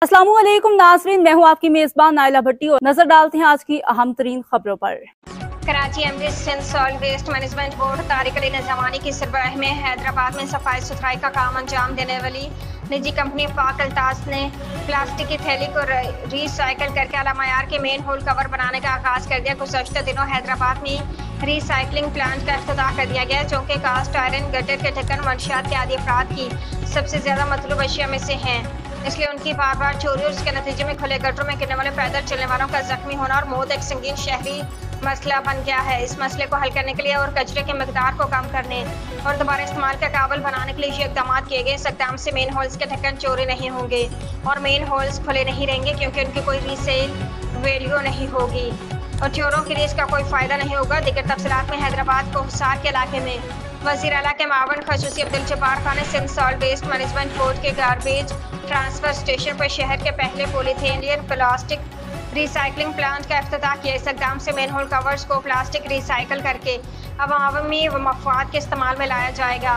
अस्सलामुअलैकुम नाज़रीन, मैं हूं आपकी मेजबान नाइला भट्टी और नजर डालते हैं आज की अहम तरीन खबरों पर। Karachi MD Sindh solid waste management board Tariq Ali Nizamani की सरबराही में हैदराबाद में सफाई सुथराई का काम अंजाम देने वाली निजी कंपनी पाक अल्ताफ ने प्लास्टिक की थैली को रिसाइकिल करके आला मयार के मेन होल कवर बनाने का आगाज कर दिया। गुज़श्ता दिनों हैदराबाद में रिसाइकलिंग प्लांट का इफ्तिताह कर दिया गया, चूँकि कास्ट आयरन गटर के ढक्कन मंशियात के आदि अफराद की सबसे ज़्यादा मतलूब अशिया में से हैं, इसलिए उनकी बार बार चोरी और उसके नतीजे में खुले गटरों में गिरने वाले पैदल चलने वालों का जख्मी होना और मौत एक संगीन शहरी मसला बन गया है। इस मसले को हल करने के लिए और कचरे के मकदार को कम करने और दोबारा इस्तेमाल का काबिल बनाने के लिए ये इकदाम किए गए। इस इकदाम से मेन होल्स के ढक्कन चोरी नहीं होंगे और मेन होल्स खुले नहीं रहेंगे, क्योंकि उनकी कोई रीसेल वैल्यू नहीं होगी और चोरों के लिए इसका कोई फ़ायदा नहीं होगा। दीगर तफसीलात में हैदराबाद को हिसार के इलाके में वज़ीर आला के मावन खसूसी अब्दुल जब्बार खान ने Sindh solid waste management board के गार्बेज ट्रांसफर स्टेशन पर शहर के पहले पॉलीथीन प्लास्टिक रिसाइकलिंग प्लांट का इफ्तिताह किया। इस इक़दाम से मेन होल कवर्स को प्लास्टिक रिसाइकिल करके अब आवामी मफाद के इस्तेमाल में लाया जाएगा।